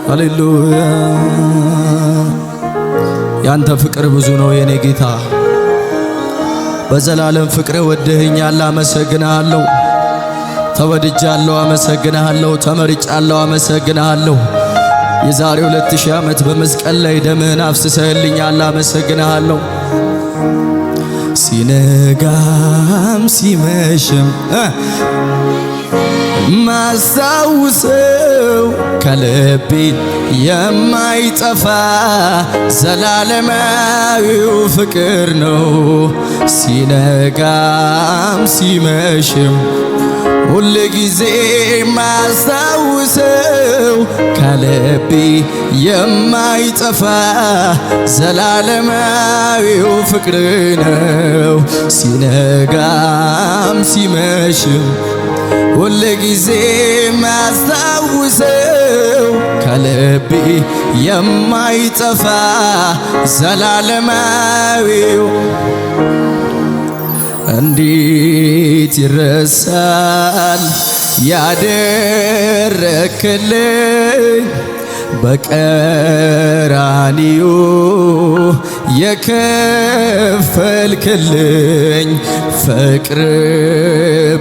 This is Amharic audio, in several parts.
ሃሌሉያ ያንተ ፍቅር ብዙ ነው የኔ ጌታ በዘላለም ፍቅር ወደኸኛል አመሰግናለሁ ተወድጃለሁ አመሰግናለሁ ተመርጫለሁ አመሰግናለሁ የዛሬ 2000 ዓመት በመስቀል ላይ ደምህን አፍስሰህልኛል አመሰግናለሁ ሲነጋም ሲመሽም ማስታውሰው ከልቤ የማይጠፋ ዘላለማዊው ፍቅር ነው ሲነጋም ሲመሽም ሁል ጊዜ ማስታውሰው ከልቤ የማይጠፋ ዘላለማዊው ፍቅር ነው ሲነጋም ሲመሽም ሁል ጊዜ ማስታውሰው ከልቤ የማይጠፋ ዘላለማዊው እንዴት ይረሳል ያደረክልኝ በቀራንዮ የከፈልክልኝ ፍቅር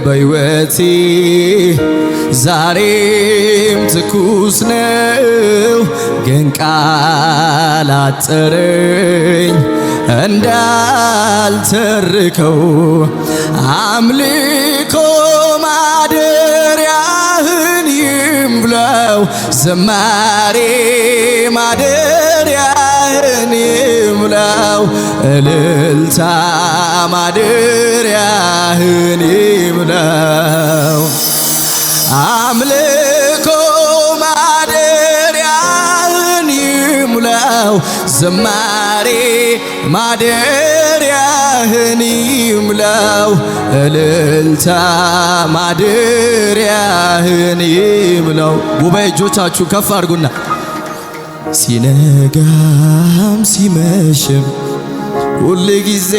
በሕይወቴ ዛሬም ትኩስ ነው ግን ቃል አጠረኝ እንዳልተርከው አምልኮ ማደሪያህን ይምለው ዝማሬ ማደሪያህን ይምለው እልልታ ማደሪያህን ይምለው አምልኮ ማደሪያህን ይምለው ዝማሬ ማደሪያህን ይምለው እልልታ ማደሪያህን ይምለው ጉባኤ እጆቻችሁ ከፍ አድርጉና ሲነጋም ሲመሽም ሁል ጊዜ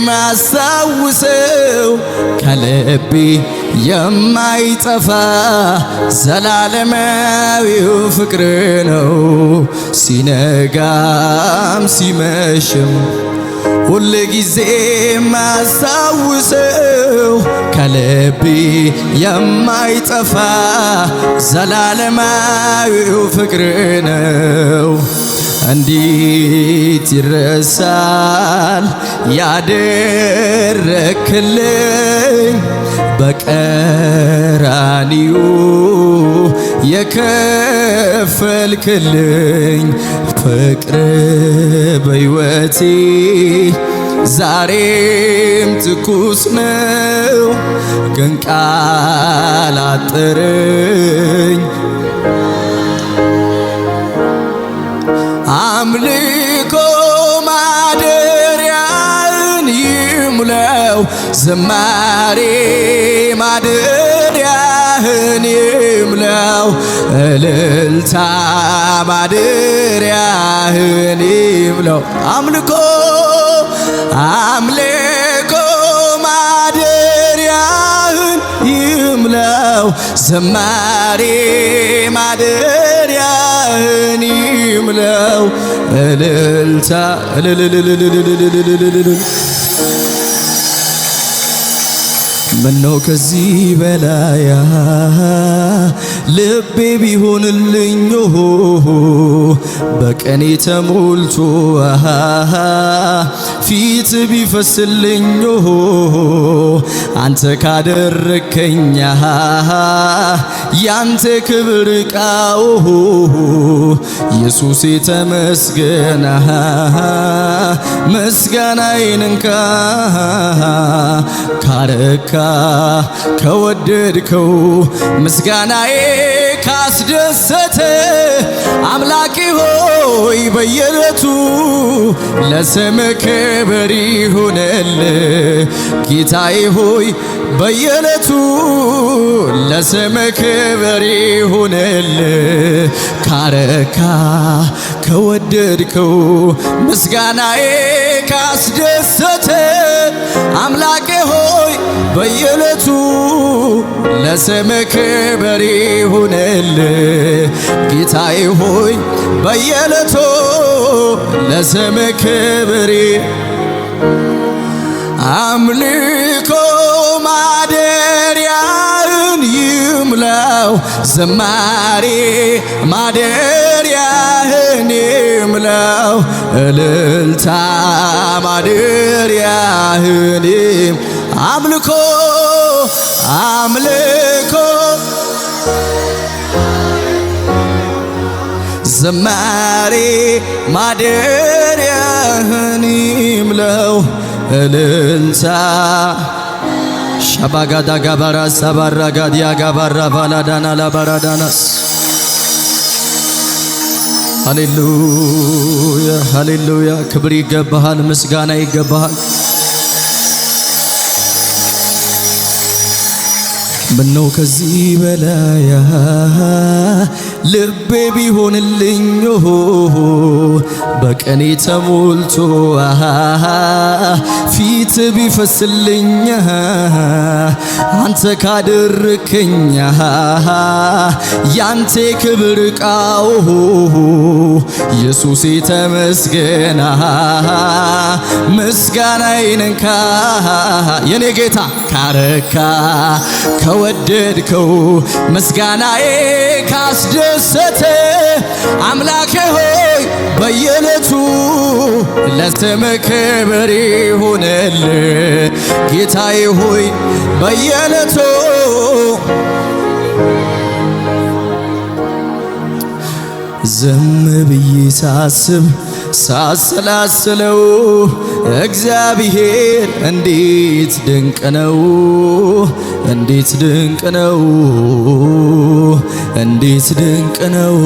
ማስታውሰው ከልቤ የማይጠፋ ዘላለማዊው ፍቅር ነው ሲነጋም ሲመሽም ሁል ጊዜ ማስታውሰው ከልቤ የማይጠፋ ዘላለማዊው ፍቅር ነው እንዴት ይረሳል ያደረክልኝ በቀራንዮ የከፈልክልኝ ፍቅር በሕይወቴ ዛሬም ትኩስ ነው ግን ቃል አጠረኝ አምልኮ ማደሪያህን ይምለው ዝማሬ ማደሪያህን ይምለው እልልታ ማደሪያህን ይምለው አምልኮ ማደሪያህን ይምለው ዝማሬ ማደሪያህን ይምለው እልልታ ምነው ከዚህ በላይ ልቤ ቢሆንልኝ በቀኔ ተሞልቶ ፊት ቢፈስልኝ አንተ ካደረከኝ ያንተ ክብር ቃው ኢየሱስ ተመስገን ምስጋናዬን እንካ ካረካ ከወደድከው ምስጋናዬ ካስደሰተ አምላኬ ሆይ በየለቱ ለስምህ ክብር ይሁንልህ ጌታዬ ሆይ በየለቱ ለስምህ ክብር ይሁንልህ ካረካ ከወደድከው ምስጋናዬ ካስደሰተ አምላኬ ሆይ በየዕለቱ ለስምህ ክብር ይሁንልህ ጌታዬ ሆይ በየዕለቱ ለስምህ ክብር አምልኮ ማደሪያህን ይምላው ዝማሬ ማደሪያህን ይምላው እልልታ ማደሪያህን አምልኮ አምልኮ ዝማሬ ማደሪያህን ይምላው እልልታ ሻባጋዳ ጋባራ ሳባራ ጋዲያ ጋባራ ባላዳና ላባራዳናስ ሃሌሉያ ሃሌሉያ ክብር ይገባሃል ምስጋና ይገባሃል ምነው ከዚህ በላይ ልቤ ቢሆንልኝ በቀኔ ተሞልቶ ፊት ቢፈስልኝ አንተ ካደረከኝ ያንተ ክብር ቃው ኢየሱስ ተመስገና ምስጋናዬን እንካ የኔ ጌታ ካረካ ከወደድከው ምስጋናዬ ካስደሰተ አምላኬ ሆይ በየዕለቱ ለስምህ ክብር ይሁንልህ ጌታዬ ሆይ በየዕለቱ ዝም ብዬ ሳስብ ሳሰላስለው እግዚአብሔር እንዴት ድንቅ ነው እንዴት ድንቅ ነው እንዴት ድንቅ ነው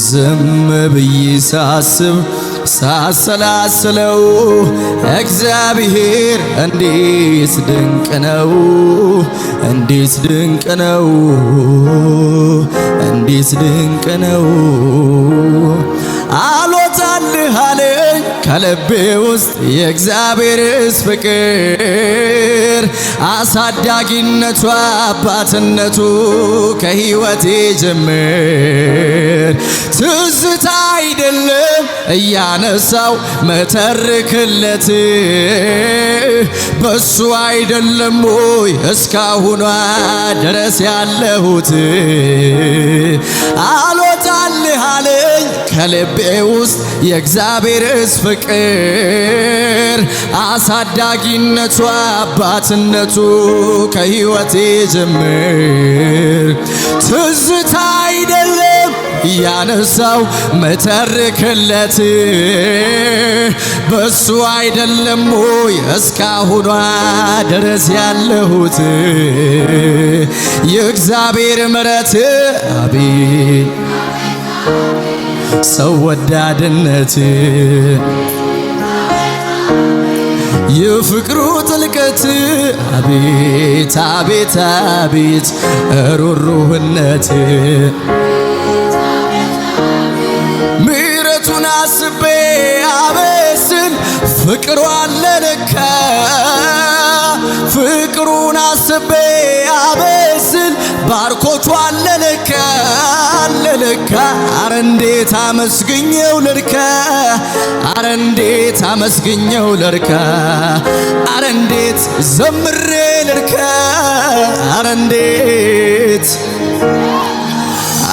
ዝም ብዬ ሳስብ ሳሰላስለው እግዚአብሔር እንዴት ድንቅ ነው እንዴት ድንቅ ነው እንዴት ድንቅ ነው አልወጣልህ አለኝ ከልቤ ውስጥ የእግዚአብሔርስ ፍቅር አሳዳጊነቱ አባትነቱ ከሕይወቴ ጀምር ትዝታ አይደለም እያነሳው መተርክለት በሱ አይደለም ወይ እስካሁኗ ድረስ ያለሁት አልወጣልህ አለኝ ከልቤ ውስጥ የእግዚአብሔርስ ፍቅር አሳዳጊነቱ አባትነቱ ከሕይወቴ ጀምር ትዝታ አይደለም ያነሳው መተርክለት በሱ አይደለም ወይ እስካሁኗ ድረስ ያለሁት የእግዚአብሔር ምሕረት አቤት ሰው ወዳድነት የፍቅሩ ጥልቀት አቤት አቤት አቤት ሩሩህነት ምሕረቱን አስቤ አበስል ፍቅሩ አለለካ ፍቅሩን አስቤ አበስል ባርኮቱ አለለካ አለለካ አረ እንዴት አመስግኘው ልርካ አረ እንዴት አመስግኘው ልርካ አረ እንዴት ዘምሬ ልርካ አረ እንዴት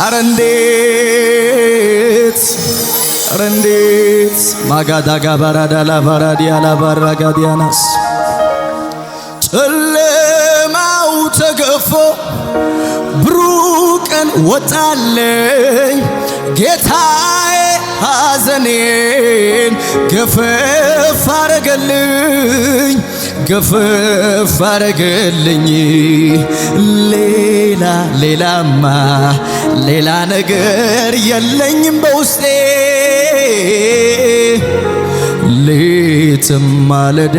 አረ እንዴት አረ እንዴት ማጋዳጋ ባራዳላ ባራዲያላ ባራጋዲያናስ ጨለማው ተገፎ ብሩህ ቀን ወጣለኝ ጌታዬ ሐዘኔን ገፈፍ አረገልኝ ገፈፍ አረገልኝ ሌላማ ሌላ ነገር የለኝም በውስጤ ሌትም ማለዳ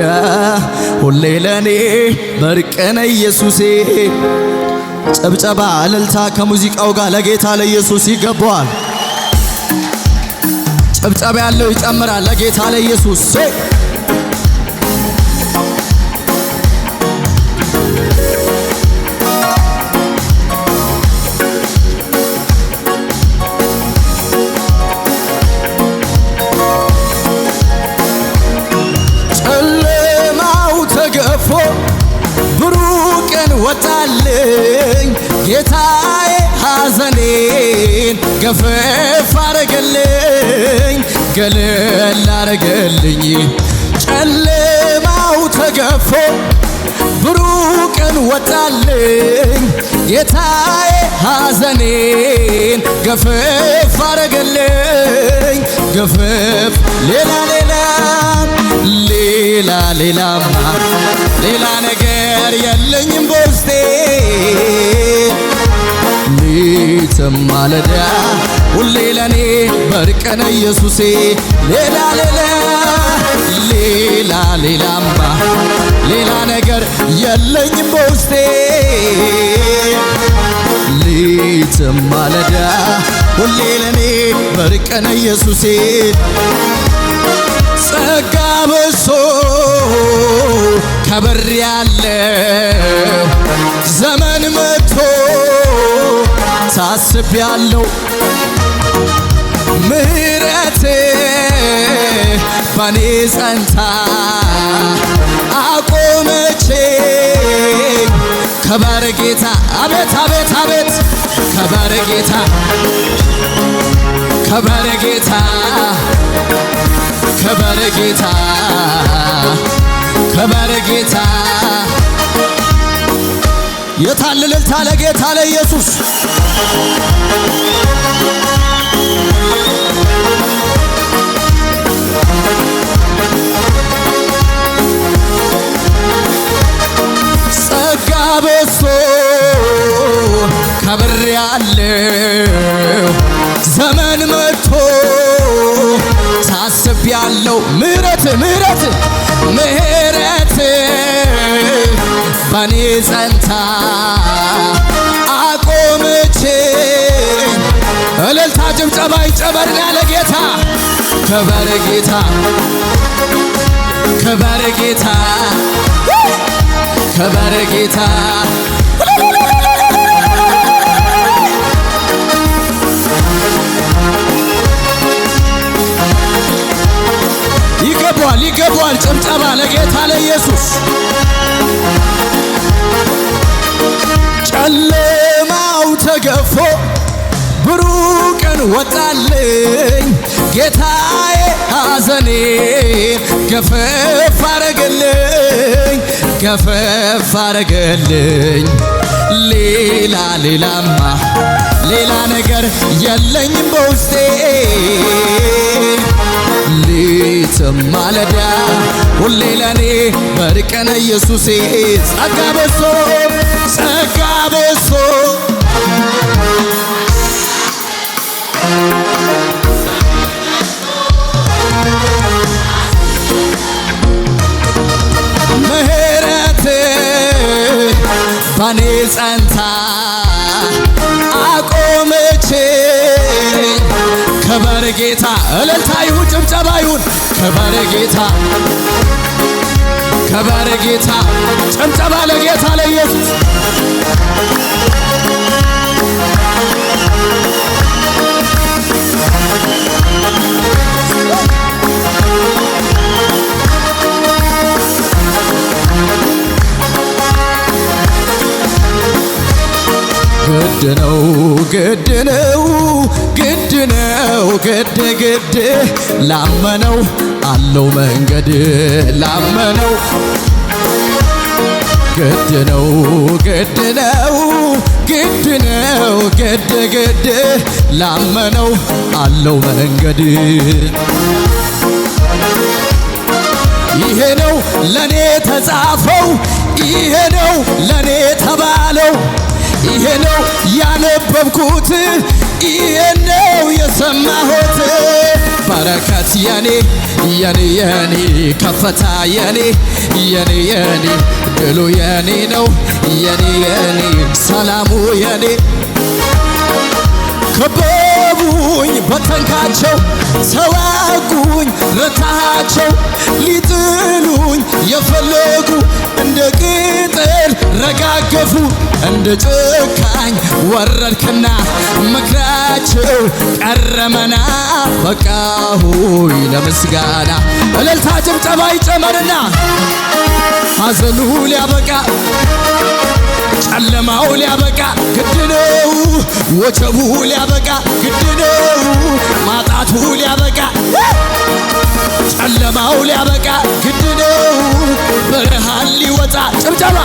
ሁሌ ለኔ በርቀነ ኢየሱሴ ጨብጨባ እልልታ ከሙዚቃው ጋር ለጌታ ለኢየሱስ ይገባዋል። ጨብጨባ ያለው ይጨምራል ለጌታ ለኢየሱስ ወጣልኝ ጌታዬ ሐዘኔን ገፈፍ አረገልኝ ገለል አረገልኝ ጨለማው ተገፎ ብሩህ ቀን ወጣልኝ ጌታዬ ሐዘኔን ገፈፍ አረገልኝ ገፈፍ ሌላማ ሌላ ነገር የለኝም በውስጤ ሌትም ማለዳ ሁሌ ለኔ በርቀነ ኢየሱሴ ሌላማ ሌላ ነገር የለኝም በውስጤ ሌትም ማለዳ ሁሌ ለኔ በርቀነ ኢየሱሴ ጸጋ በሶ ከበር ያለው ዘመን መጥቶ ታስቤያለሁ ምሕረት በኔ ጸንታ አቆመችኝ ከበር ጌታ አቤት አቤት አቤት ከበር ጌታ ከበር ጌታ ከበር ጌታ ከበር ጌታ የታለ እልልታ ለጌታ ለኢየሱስ ጸጋ በሶ ከብር ያለው ዘመን መጥቶ ታስቤያለሁ ምሕረት በኔ ጸንታ አቆመችኝ እልልታ ጭብጨባ ይጨመርና ለጌታ ከበር ጌታ ከበር ጌታ ከበር ጌታ ይገባዋል ጭብጨባ ለጌታ ለኢየሱስ ጨለማው ተገፎ ብሩህ ቀን ወጣልኝ ጌታዬ ሐዘኔን ገፈፍ አረገልኝ ገፈፍ አረገልኝ ሌላማ ሌላ ነገር የለኝም በውስጤ ሌትም ማለዳ ሁሌ ለኔ በርቀነ ኢየሱሴ ጸጋ በሶ ምሕረት በኔ ጸንታ አቆመችኝ ከበር ጌታ እልልታ ይሁን ጭብጨባ ይሁን ከበር ጌታ ከበር ጌታ ጭብጨባ ለጌታ ለኢየሱስ ግድ ላመነው አለው መንገድ ላመነው ግድ ላመነው አለው መንገድ ይሄ ነው ለኔ ተጻፈው ይሄ ነው ለኔ ተባለው ይሄ ነው ያነበብኩት ይሄ ነው የሰማሁት በረከት የኔ ከፍታ የኔ ድሉ የኔ ነው የኔ ሰላሙ የኔ ከበቡኝ በተንካቸው ተዋጉኝ ረታቸው ሊጥሉኝ የፈለጉ እንደ ቅጠል ረጋገፉ እንደ ጭካኝ ወረድክና ምክራቸው ቀረመና በቃሁኝ ለምስጋና እልልታ ጭብጨባ ይጨመርና ሐዘኑ ሊያበቃ ጨለማው ሊያበቃ ግድ ነው። ወጀቡ ሊያበቃ ግድ ነው። ማጣቱ ሊያበቃ ጨለማው ሊያበቃ ግድ ነው። ብርሃን ሊወጣ ጭብጨባ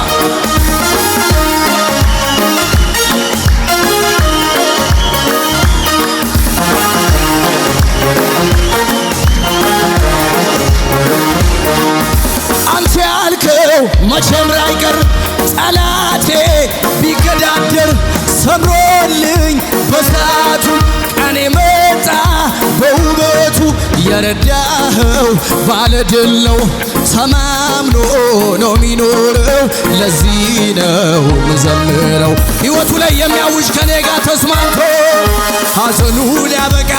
አንተ ያልከው መቼም ላይቀር ጠላቴ ቢገዳደር ሰምሮልኝ በሰዓቱ ቀኔ መጣ በውበቱ የረዳኸው ባለድል ነው ተማምኖ ነው ሚኖረው ለዚህ ነው ምዘምረው ሕይወቱ ላይ የሚያውጅ ከኔ ጋር ተስማምቶ ሐዘኑ ሊያበቃ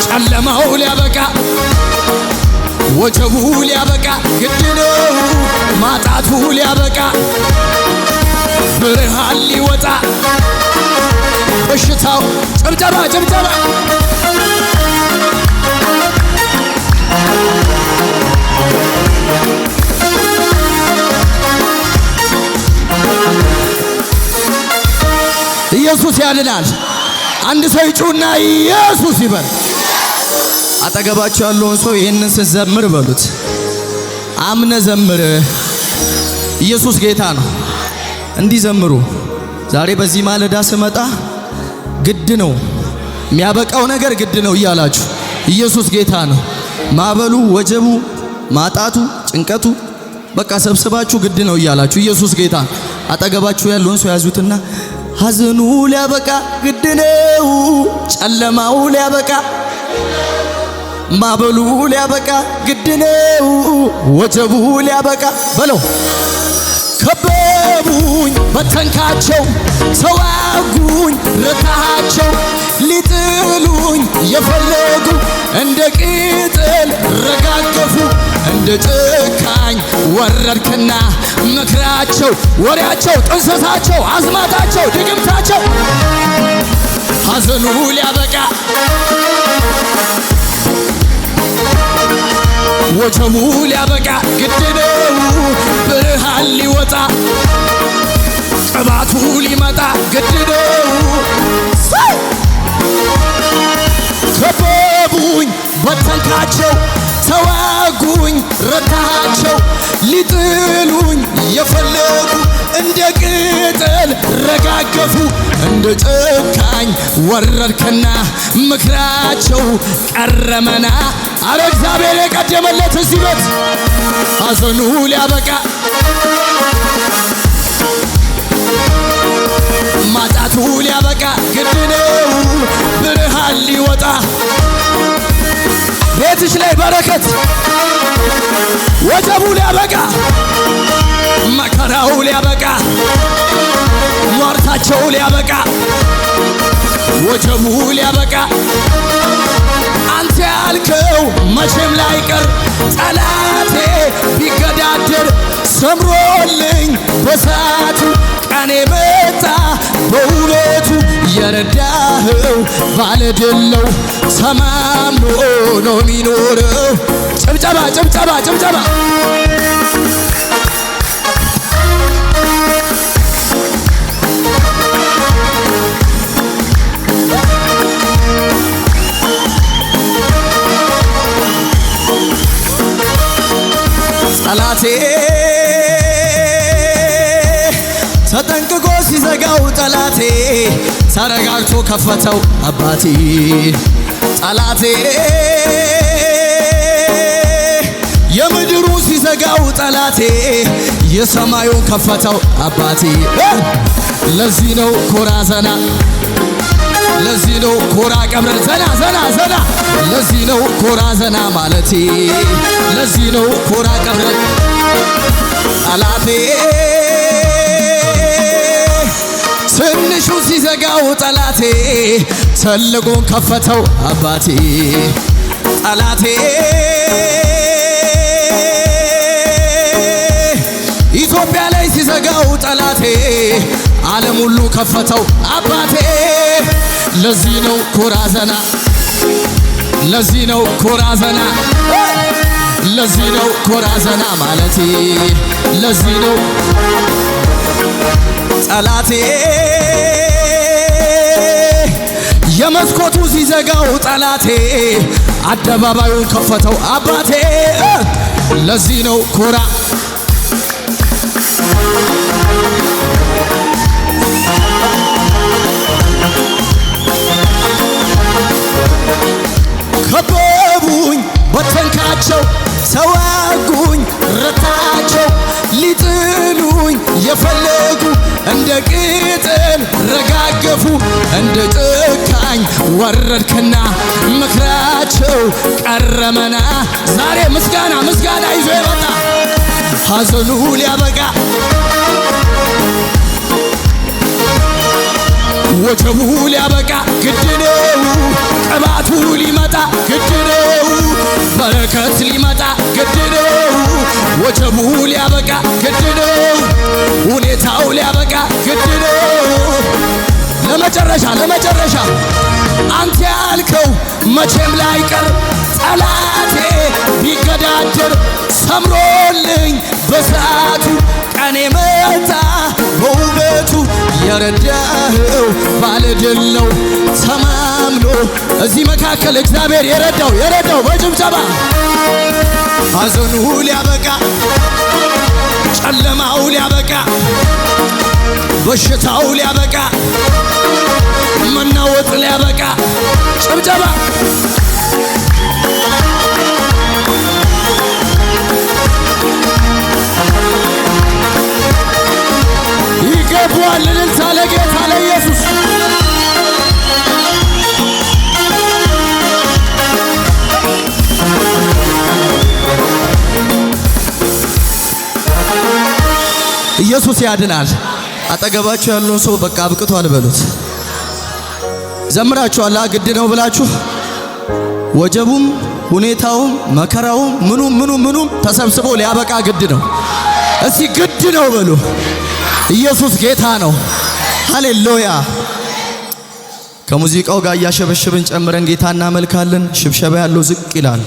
ጨለማው ሊያበቃ ወጀቡ ሊያበቃ ግድ ነው። ማጣቱ ሊያበቃ ብርሃን ሊወጣ በሽታው ጭብጨባ ጭብጨባ ኢየሱስ ያድናል። አንድ ሰው ይጩና ኢየሱስ ይበል። አጠገባችሁ ያለውን ሰው ይህንን ስትዘምር በሉት፣ አምነ ዘምር። ኢየሱስ ጌታ ነው። እንዲዘምሩ ዛሬ በዚህ ማለዳ ስመጣ ግድ ነው የሚያበቃው ነገር ግድ ነው እያላችሁ ኢየሱስ ጌታ ነው። ማዕበሉ፣ ወጀቡ፣ ማጣቱ፣ ጭንቀቱ በቃ ሰብስባችሁ ግድ ነው እያላችሁ ኢየሱስ ጌታ። አጠገባችሁ ያለውን ሰው ያዙትና ሐዘኑ ሊያበቃ ግድ ነው። ጨለማው ሊያበቃ ማዕበሉ ሊያበቃ ግድ ነው። ወጀቡ ሊያበቃ በለው። ከበቡኝ በተንካቸው ተዋጉኝ ረታቸው ሊጥሉኝ የፈለጉ እንደ ቅጠል ረጋገፉ እንደ ጨካኝ ወረድክና ምክራቸው ወሬያቸው ጥንሰሳቸው አዝማታቸው ድግምታቸው ሐዘኑ ሊያበቃ ወጀቡ ሊያበቃ ግድ ነው። ብርሃን ሊወጣ ቅባቱ ሊመጣ ግድ ነው። ከበቡኝ በተንካቸው ተዋጉኝ ረታቸው ሊጥሉኝ የፈለጉ እንደ ቅጠል ረጋገፉ እንደ ጨካኝ ወረድክና ምክራቸው ቀረመና አረ እግዚአብሔር የቀደመለት እዚህ ቤት ሐዘኑ ሊያበቃ ማጣቱ ሊያበቃ ግድ ነው። ብርሃን ሊወጣ ቤትሽ ላይ በረከት ወጀቡ ሊያበቃ መከራው ሊያበቃ ሟርታቸው ሊያበቃ ወጀቡ ሊያበቃ አንተ ያልከው መቼም ላይቀር ጠላቴ ቢገዳደር ሰምሮልኝ በሰዓቱ ቀኔ መጣ በውበቱ የረዳኸው ባለድል ነው ተማምኖ ነው ሚኖረው። ጭብጨባ ጭብጨባ ጭብጨባ ጠላቴ ተጠንቅቆ ሲዘጋው ጠላቴ ተረጋግቶ ከፈተው አባቴ ጠላቴ የምድሩ ሲዘጋው ጠላቴ የሰማዩን ከፈተው አባቴ ለዚህ ነው ኮራ ዘና ለዚህ ነው ኮራ ቀብረን ዘና ዘና ዘና ለዚህ ነው ኮራ ዘና ማለቴ ለዚህ ነው ኮራ ቀብረን ጠላቴ ትንሹ ሲዘጋው ጠላቴ ትልቁን ከፈተው አባቴ ጠላቴ ኢትዮጵያ ላይ ሲዘጋው ጠላቴ ዓለም ሁሉ ከፈተው አባቴ ለዚህ ነው ኮራ ዘና ለዚህ ነው ኮራ ዘና ለዚህ ነው ኮራ ዘና ማለቴ ለዚህ ነው ጠላቴ የመስኮቱ ሲዘጋው ጠላቴ አደባባዩን ከፈተው አባቴ ለዚህ ነው ኮራ ከበቡኝ በተንካቸው ተዋጉኝ ረታቸው ሊጥሉኝ የፈለጉ እንደ ቅጠል ረጋገፉ እንደ ጭካኝ ወረድክና ምክራቸው ቀረመና ዛሬ ምስጋና ይዞ የመጣ ሐዘኑ ሊያበቃ ወጀቡ ሊያበቃ ግድ ነው ቅባቱ ሊመጣ ግድ ነው በረከት ሊመጣ ግድ ነው ወጀቡ ሊያበቃ ግድ ነው ሁኔታው ሊያበቃ ግድ ነው ለመጨረሻ አንተ ያልከው መቼም ላይቀር ጠላቴ ቢገዳደር ሰምሮልኝ በሰዓቱ ቀኔ መጣ በውበቱ የረዳኸው ባለድል ነው ተማምኖ እዚህ መካከል እግዚአብሔር የረዳው በጭብጨባ ሐዘኑ ሊያበቃ ጨለማው ሊያበቃ በሽታው ሊያበቃ መናወጥ ሊያበቃ ጭብጨባ ይገባዋል እልልታ ለጌታ ለኢየሱስ ኢየሱስ ያድናል። አጠገባችሁ ያለውን ሰው በቃ አብቅቷል በሉት። ዘምራችኋል ግድ ነው ብላችሁ ወጀቡም ሁኔታውም መከራውም ምኑም ተሰብስቦ ሊያበቃ ግድ ነው። እስቲ ግድ ነው በሉ። ኢየሱስ ጌታ ነው። ሃሌሉያ። ከሙዚቃው ጋር እያሸበሸብን ጨምረን ጌታ እናመልካለን። ሽብሸባ ያለው ዝቅ ይላል።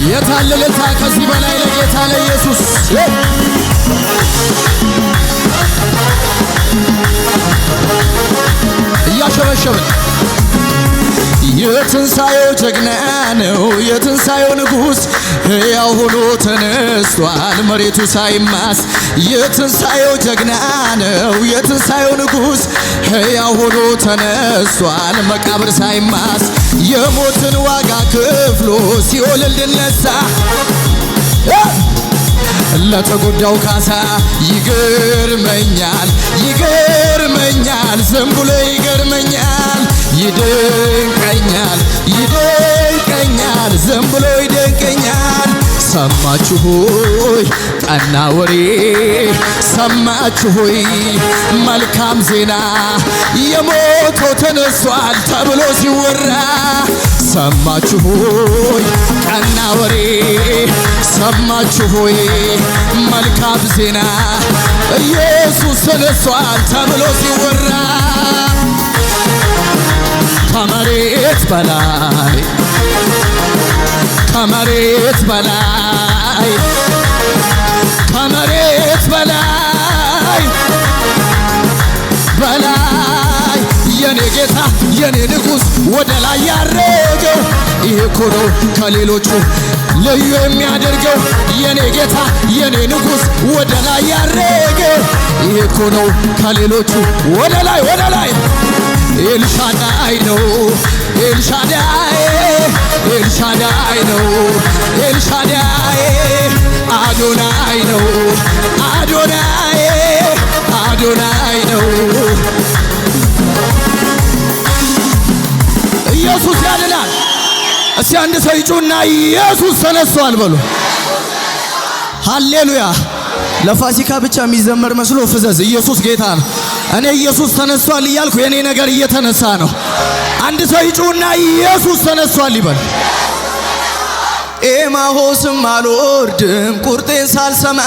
የታለለታ ከዚህ በላይ ለጌታ ለኢየሱስ እያሸበሸብን የትንሣኤው ጀግና ነው የትንሣኤው ንጉሥ ሕያው ሆኖ ተነስቷል መሬቱ ሳይማስ የትንሣኤው ጀግና ነው የትንሣኤው ንጉሥ ሕያው ሆኖ ተነስቷል መቃብር ሳይማስ የሞትን ዋጋ ከፍሎ ሲኦል እንድነሳ ለተጎዳው ካሳ ይገርመኛል ዝም ብሎ ይገርመኛል ይደንቀኛል ዝም ብሎ ይደንቀኛል ሰማችሁ ሆይ ቀና ወሬ ሰማችሁ ሆይ መልካም ዜና የሞተው ተነስቷል ተብሎ ሲወራ ሰማችሁ ሆይ ቀና ወሬ ሰማችሁ ሆይ መልካም ዜና ኢየሱስ ተነስቷል ተብሎ ሲወራ ከመሬት በላይ ከመሬት በላይ ከመሬት በላይ በላይ የኔ ጌታ የኔ ንጉሥ ወደ ላይ ያረገው ይሄ እኮ ነው ከሌሎቹ ልዩ የሚያደርገው የኔ ጌታ የኔ ንጉሥ ወደ ላይ ያረገው ይሄ እኮ ነው ከሌሎቹ ወደ ላይ ኤልሻዳይ ነው ኤልሻዳይ ኤልሻዳይ ነው ኤልሻዳይ አዶናይ ነው አዶናይ አዶናይ ነው ኢየሱስ ያድናል። እስቲ አንድ ሰው ይጩና ኢየሱስ ተነስቷል በሉ። ሃሌሉያ። ለፋሲካ ብቻ የሚዘመር መስሎ ፍዘዝ። ኢየሱስ ጌታ ነው። እኔ ኢየሱስ ተነስቷል እያልኩ የኔ ነገር እየተነሳ ነው። አንድ ሰው ይጩና ኢየሱስ ተነስቷል ይበል። ኤማሆስም አልወርድም ቁርጤን ሳልሰማ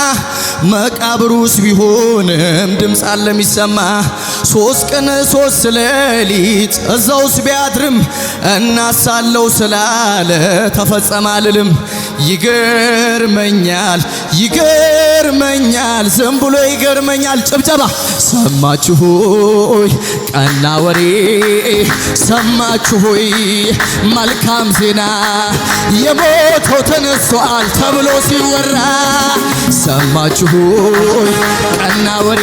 መቃብሩስ ቢሆንም ድምፅ አለ የሚሰማ 3 ቀን 3 ሌሊት እዛውስ ቢያድርም እናሳለው ስላለ ተፈጸመ አልልም። ይገርመኛል ይገርመኛል ዝም ብሎ ይገርመኛል። ጭብጨባ ሰማችሁ ሆይ ቀና ወሬ ሰማችሁ ሆይ መልካም ዜና የሞተው ተነስቷል ተብሎ ሲወራ ሰማችሁ ሆይ ቀና ወሬ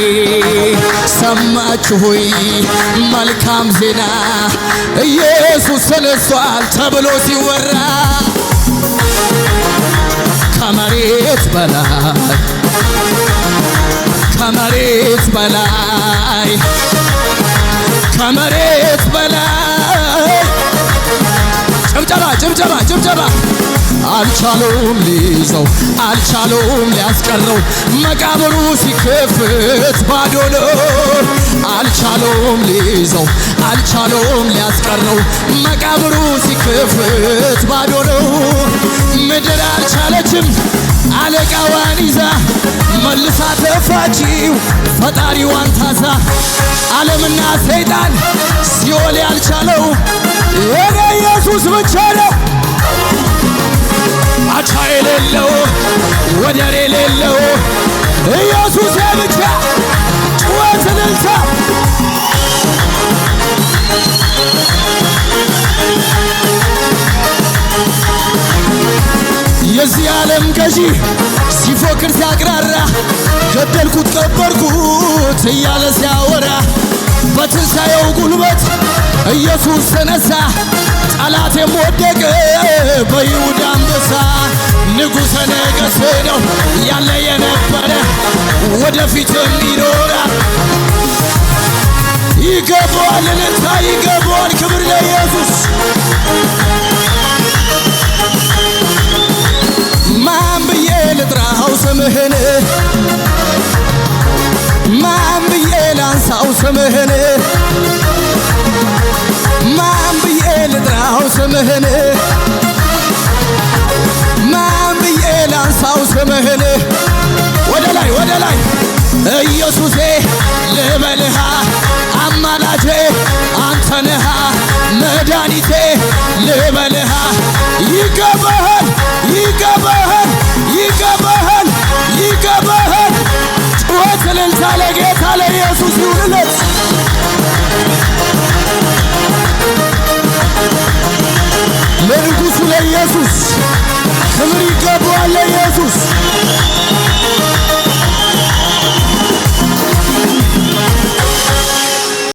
ሰማችሁ ሆይ መልካም ዜና ኢየሱስ ተነስቷል ተብሎ ሲወራ ከመሬት በላይ ከመሬት በላይ ከመሬት በላይ ጭብጨባ ጭብጨባ ጭብጨባ አልቻለውም ሊይዘው አልቻለውም ሊያስቀረው መቃብሩ ሲከፈት ባዶ ነው። አልቻለውም ሊይዘው አልቻለውም ሊያስቀረው መቃብሩ ሲከፈት ባዶ ነው። ምድር አልቻለችም አለቃዋን ይዛ መልሳ ተፋችው ፈጣሪዋን ታዛ ዓለምና ሰይጣን ሲኦል ያልቻለው የኔ ኢየሱስ ብቻ ነው። አቻ የሌለው ወደር የሌለው ኢየሱስ ብቻ ጩኸት እልልታ የዚህ ዓለም ገዢ ሲፎክር ሲያቅራራ ገደልኩት ቀበርኩት እያለ ሲያወራ በትንሣኤው ጉልበት ኢየሱስ ተነሳ ጠላቴም ወደቀ በይሁዳ አንበሳ። ንጉሠ ነገሥት ነው ያለ የነበረ ወደፊትም ይኖራል። ይገባዋል እልልታ ይገባዋል ክብር ለኢየሱስ። ማን ብዬ ልጥራው ስምህን ማን ብዬ ላንሳው ስምህን ማን ብዬ ልጥራው ስምህን ማን ብዬ ላንሳው ስምህን ወደ ላይ ወደ ላይ ኢየሱሴ ልበልሃ አማላጄ አንተነሃ መድኃኒቴ ልበልሃ ይገባሃል ይገባሃል ይገባሃል ይገባሃል። ጩኸት እልልታ ለጌታ ለኢየሱስ ይሁንለት። ለንጉሡ ለኢየሱስ ክብር ይገባዋል ለኢየሱስ።